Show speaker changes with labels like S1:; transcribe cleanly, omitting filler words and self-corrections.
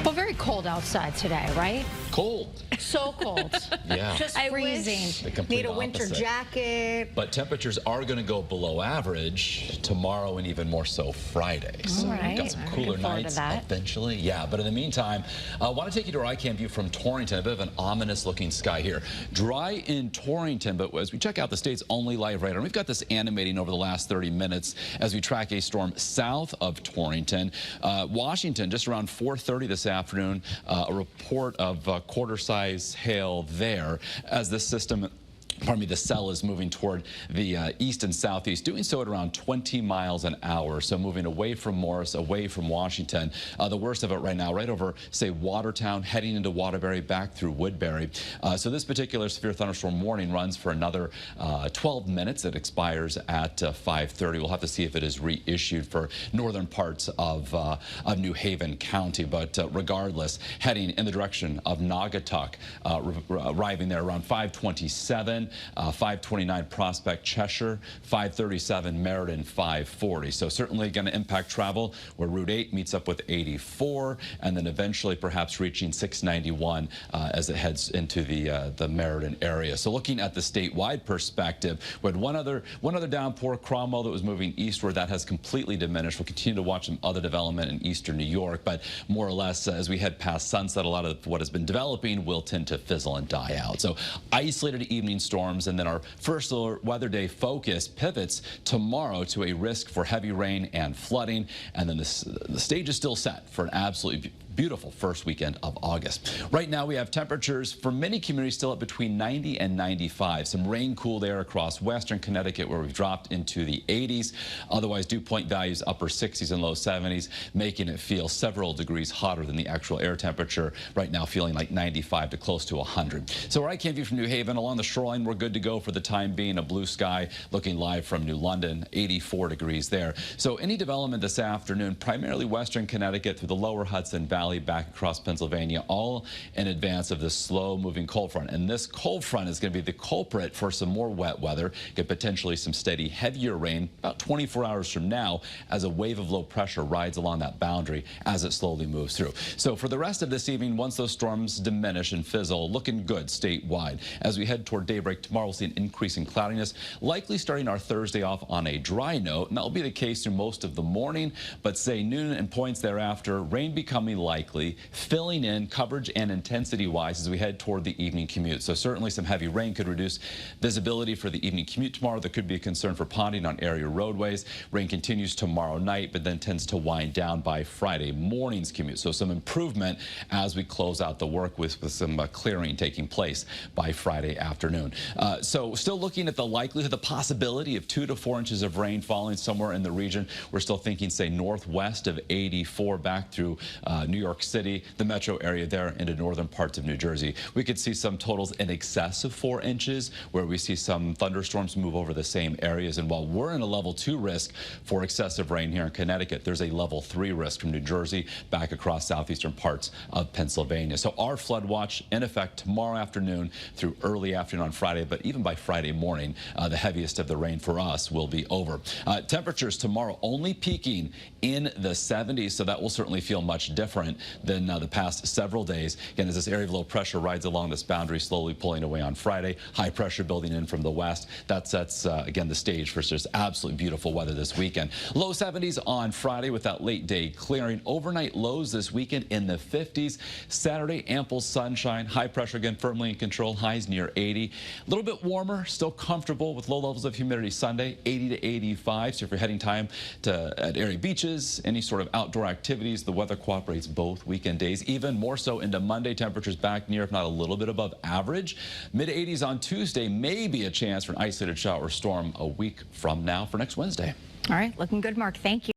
S1: Well, very cold outside today, right?
S2: Cold.
S1: So cold.
S2: Yeah.
S1: Just freezing.
S2: The complete
S3: Need a winter
S2: opposite.
S3: jacket.
S2: But temperatures are going to go below average tomorrow and even more so Friday. So
S1: All right.
S2: we've got some cooler nights eventually. Yeah, but in the meantime, I want to take you to our iCam view from Torrington. A bit of an ominous looking sky here. Dry in Torrington, but as we check out the state's only live radar, we've got this animating over the last 30 minutes as we track a storm south of Torrington. Washington, just around 4:30 this afternoon, a report of quarter-size hail there as this system, pardon me, the cell is moving toward the east and southeast, doing so at around 20 miles an hour. So moving away from Morris, away from Washington. The worst of it right now, right over, say, Watertown, heading into Waterbury, back through Woodbury. So this particular severe thunderstorm warning runs for another 12 minutes. It expires at 5:30. We'll have to see if it is reissued for northern parts of New Haven County. But regardless, heading in the direction of Naugatuck, arriving there around 5:27. 529 Prospect, Cheshire, 537 Meriden, 540. So certainly going to impact travel where Route 8 meets up with 84 and then eventually perhaps reaching 691 as it heads into the Meriden area. So looking at the statewide perspective, we had one other downpour, Cromwell, that was moving eastward. That has completely diminished. We'll continue to watch some other development in eastern New York, but more or less as we head past sunset, a lot of what has been developing will tend to fizzle and die out. So isolated evening storms, and then our first weather day focus pivots tomorrow to a risk for heavy rain and flooding, and then the stage is still set for an absolutely beautiful first weekend of August. Right now we have temperatures for many communities still at between 90 and 95. Some rain cooled air across western Connecticut where we've dropped into the 80s. Otherwise dew point values upper 60s and low 70s, making it feel several degrees hotter than the actual air temperature. Right now feeling like 95 to close to 100. So our iCam view from New Haven along the shoreline, we're good to go for the time being. A blue sky looking live from New London, 84 degrees there. So any development this afternoon, primarily western Connecticut through the lower Hudson Valley back across Pennsylvania, all in advance of this slow moving cold front. And this cold front is going to be the culprit for some more wet weather, get potentially some steady heavier rain about 24 hours from now as a wave of low pressure rides along that boundary as it slowly moves through. So for the rest of this evening, once those storms diminish and fizzle, looking good statewide. As we head toward daybreak tomorrow, we'll see an increase in cloudiness, likely starting our Thursday off on a dry note, and that will be the case through most of the morning, but say noon and points thereafter, rain becoming likely, filling in coverage and intensity wise as we head toward the evening commute. So certainly some heavy rain could reduce visibility for the evening commute tomorrow. There could be a concern for ponding on area roadways. Rain continues tomorrow night, but then tends to wind down by Friday morning's commute. So some improvement as we close out the work with some clearing taking place by Friday afternoon. So still looking at the likelihood, the possibility of 2 to 4 inches of rain falling somewhere in the region. We're still thinking, say, northwest of 84 back through New York City, the metro area there into northern parts of New Jersey. We could see some totals in excess of 4 inches where we see some thunderstorms move over the same areas. And while we're in a level 2 risk for excessive rain here in Connecticut, there's a level 3 risk from New Jersey back across southeastern parts of Pennsylvania. So our flood watch in effect tomorrow afternoon through early afternoon on Friday, but even by Friday morning, the heaviest of the rain for us will be over. Temperatures tomorrow only peaking in the 70s, so that will certainly feel much different than the past several days. Again, as this area of low pressure rides along this boundary, slowly pulling away on Friday, high pressure building in from the west. That sets, again, the stage for just absolutely beautiful weather this weekend. Low 70s on Friday with that late day clearing. Overnight lows this weekend in the 50s. Saturday, ample sunshine. High pressure again firmly in control. Highs near 80. A little bit warmer, still comfortable with low levels of humidity Sunday, 80 to 85. So if you're heading time at area beaches, any sort of outdoor activities, the weather cooperates both weekend days. Even more so into Monday, temperatures back near, if not a little bit above average. Mid-80s on Tuesday, maybe a chance for an isolated shower or storm a week from now for next Wednesday.
S1: All right, looking good, Mark. Thank you.